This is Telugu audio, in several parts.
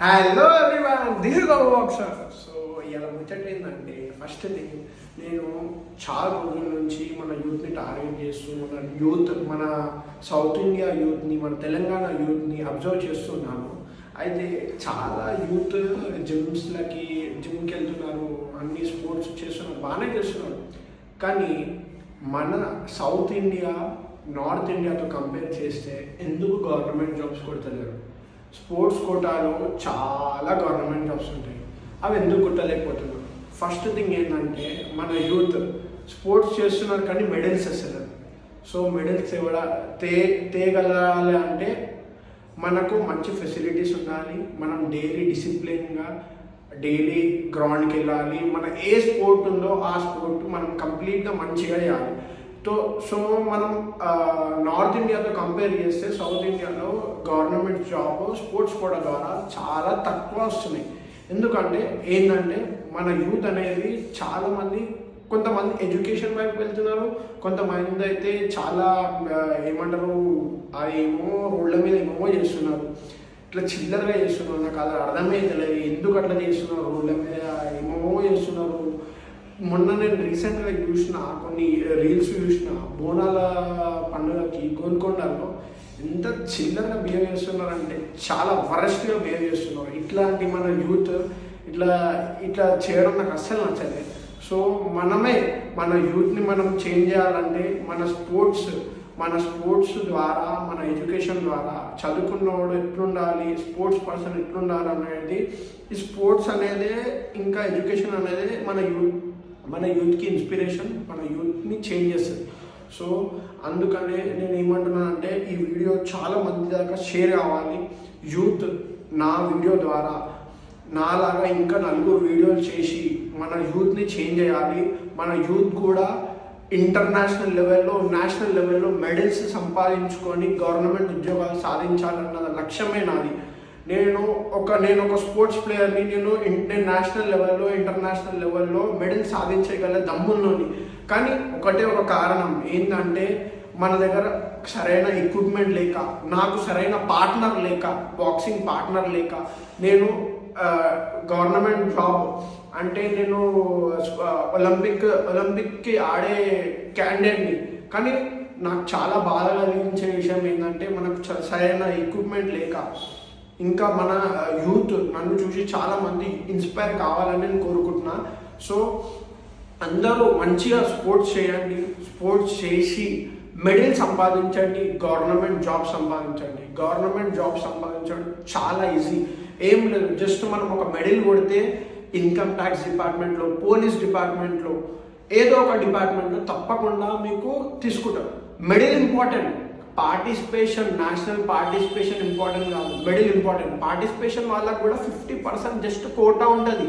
Hello everyone, this is our boxer. So ఇలా ముచ్చటేందంటే, ఫస్ట్ థింగ్ నేను చాలా రోజుల నుంచి మన యూత్ని టార్గెట్ చేస్తూ మన సౌత్ ఇండియా యూత్ని, మన తెలంగాణ యూత్ని అబ్జర్వ్ చేస్తున్నాను. అయితే చాలా యూత్ జిమ్కి వెళ్తున్నారు, అన్ని స్పోర్ట్స్ చేస్తున్నారు, బాగానే చేస్తున్నారు. కానీ మన సౌత్ ఇండియా నార్త్ ఇండియాతో కంపేర్ చేస్తే ఎందుకు గవర్నమెంట్ జాబ్స్ కొడతలేరు? స్పోర్ట్స్ కోటాలో చాలా గవర్నమెంట్ జాబ్స్ ఉంటాయి, అవి ఎందుకు కొట్టలేకపోతున్నారు? ఫస్ట్ థింగ్ ఏంటంటే, మన యూత్ స్పోర్ట్స్ చేస్తున్నారు కానీ మెడల్స్ వస్తున్నారు. సో మెడల్స్ తేగలాలి అంటే మనకు మంచి ఫెసిలిటీస్ ఉండాలి, మనం డైలీ డిసిప్లిన్గా డైలీ గ్రౌండ్కి వెళ్ళాలి, మన ఏ స్పోర్ట్ ఉందో ఆ స్పోర్ట్ మనం కంప్లీట్గా మంచిగా చేయాలి. సో మనం నార్త్ ఇండియాతో కంపేర్ చేస్తే సౌత్ ఇండియాలో గవర్నమెంట్ జాబ్ స్పోర్ట్స్ కోటా ద్వారా చాలా తక్కువ వస్తున్నాయి. ఎందుకంటే ఏంటంటే మన యూత్ అనేది చాలామంది, కొంతమంది ఎడ్యుకేషన్ వైపు వెళ్తున్నారు, కొంతమంది అయితే చాలా ఏమంటారు ఏమో రోడ్ల మీద ఏమో చేస్తున్నారు, ఇట్లా చిల్లరగా చేస్తున్నారు. నాకు అది అర్థమైతలేదు ఎందుకు అట్లా చేస్తున్నారు, రోడ్ల మీద ఏమో చేస్తున్నారు. మొన్న నేను రీసెంట్గా చూసిన కొన్ని రీల్స్ చూసిన, బోనాల పండుగకి గోల్కొండలో ఎంత చిల్లరగా బిహేవ్ చేస్తున్నారంటే చాలా వరస్ట్గా బిహేవ్ చేస్తున్నారు. ఇట్లాంటి మన యూత్ ఇట్లా చేయడం నాకు అస్సలు నచ్చలేదు. సో మనమే మన యూత్ని మనం చేంజ్ చేయాలంటే మన స్పోర్ట్స్ ద్వారా, మన ఎడ్యుకేషన్ ద్వారా చదువుకున్నవాడు ఎట్లుండాలి, స్పోర్ట్స్ పర్సన్ ఎట్లుండాలి అనేది, ఈ స్పోర్ట్స్ అనేదే ఇంకా ఎడ్యుకేషన్ అనేది మన యూత్కి ఇన్స్పిరేషన్, మన యూత్ని చేంజ్ చేస్తుంది. సో అందుకనే నేను ఏమంటున్నానంటే, ఈ వీడియో చాలా మంది దాకా షేర్ కావాలి. యూత్ నా వీడియో ద్వారా నాలాగా ఇంకా నలుగురు వీడియోలు చేసి మన యూత్ని చేంజ్ చేయాలి. మన యూత్ కూడా ఇంటర్నేషనల్ లెవెల్లో, నేషనల్ లెవెల్లో మెడల్స్ సంపాదించుకొని గవర్నమెంట్ ఉద్యోగాలు సాధించాలన్న లక్ష్యమే నాది. నేను ఒక స్పోర్ట్స్ ప్లేయర్ని, నేను నేషనల్ లెవెల్లో, ఇంటర్నేషనల్ లెవెల్లో మెడల్ సాధించగల దమ్మున్నోని. కానీ ఒక కారణం ఏంటంటే, మన దగ్గర సరైన ఎక్విప్మెంట్ లేక, నాకు సరైన పార్ట్నర్ లేక, బాక్సింగ్ పార్ట్నర్ లేక, నేను గవర్నమెంట్ జాబ్ అంటే నేను ఒలింపిక్కి ఆడే క్యాండిడేట్ని. కానీ నాకు చాలా బాధ కలిగించే విషయం ఏంటంటే, మనకు సరైన ఎక్విప్మెంట్ లేక, ఇంకా మన యూత్ నన్ను చూసి చాలామంది ఇన్స్పైర్ కావాలని నేను కోరుకుంటున్నా. సో అందరూ మంచిగా స్పోర్ట్స్ చేయండి, స్పోర్ట్స్ చేసి మెడల్ సంపాదించండి, గవర్నమెంట్ జాబ్ సంపాదించండి. గవర్నమెంట్ జాబ్ సంపాదించడం చాలా ఈజీ, ఏం లేదు. జస్ట్ మనం ఒక మెడల్ కొడితే ఇన్కమ్ ట్యాక్స్ డిపార్ట్మెంట్లో, పోలీస్ డిపార్ట్మెంట్లో, ఏదో ఒక డిపార్ట్మెంట్లో తప్పకుండా మీకు తీసుకుంటారు. Medal important, participation, national participation important కాదు, మెడల్ ఇంపార్టెంట్. పార్టిసిపేషన్ వాళ్ళకు కూడా 50% జస్ట్ కోటా ఉంటుంది,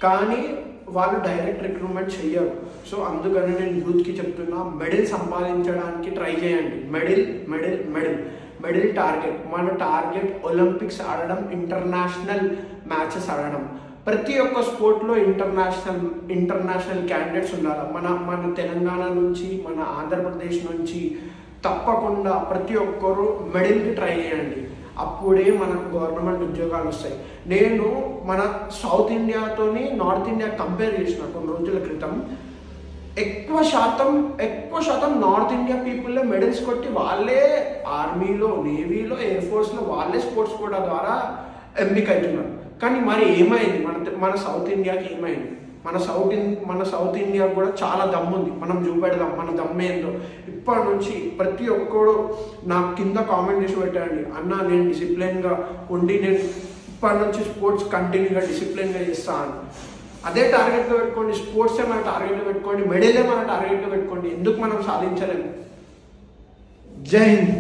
కానీ వాళ్ళు డైరెక్ట్ రిక్రూట్మెంట్ చెయ్యరు. సో అందుకని నేను యూత్కి చెప్తున్నా, మెడల్ సంపాదించడానికి ట్రై చేయండి. మెడల్ టార్గెట్, మన టార్గెట్ ఒలింపిక్స్ ఆడడం, ఇంటర్నేషనల్ మ్యాచెస్ ఆడడం. ప్రతి ఒక్క స్పోర్ట్లో ఇంటర్నేషనల్ క్యాండిడేట్స్ ఉండాలి. మన తెలంగాణ నుంచి, మన ఆంధ్రప్రదేశ్ నుంచి తప్పకుండా ప్రతి ఒక్కరూ మెడల్కి ట్రై చేయండి, అప్పుడే మనకు గవర్నమెంట్ ఉద్యోగాలు వస్తాయి. నేను మన సౌత్ ఇండియాతోని నార్త్ ఇండియా కంపేర్ చేసిన కొన్ని రోజుల క్రితం. ఎక్కువ శాతం నార్త్ ఇండియా పీపుల్లే మెడల్స్ కొట్టి వాళ్ళే ఆర్మీలో, నేవీలో, ఎయిర్ ఫోర్స్లో వాళ్ళే స్పోర్ట్స్ కోటా ద్వారా ఎంపిక అవుతున్నారు. కానీ మరి ఏమైంది మన సౌత్ ఇండియాకి ఏమైంది? మన సౌత్ ఇండియా కూడా చాలా దమ్ముంది, మనం చూపెడదాం మన దమ్మేందో. ఇప్పటి నుంచి ప్రతి ఒక్కడు నాకు కింద కామెంట్ చేసి పెట్టండి, అన్న నేను డిసిప్లిన్గా ఉండి నేను ఇప్పటి నుంచి స్పోర్ట్స్ కంటిన్యూగా డిసిప్లిన్గా చేస్తాను. అదే టార్గెట్గా పెట్టుకోండి, స్పోర్ట్స్ మన టార్గెట్గా పెట్టుకోండి, మెడలే మన టార్గెట్గా పెట్టుకోండి. ఎందుకు మనం సాధించలేము? జై హింద్.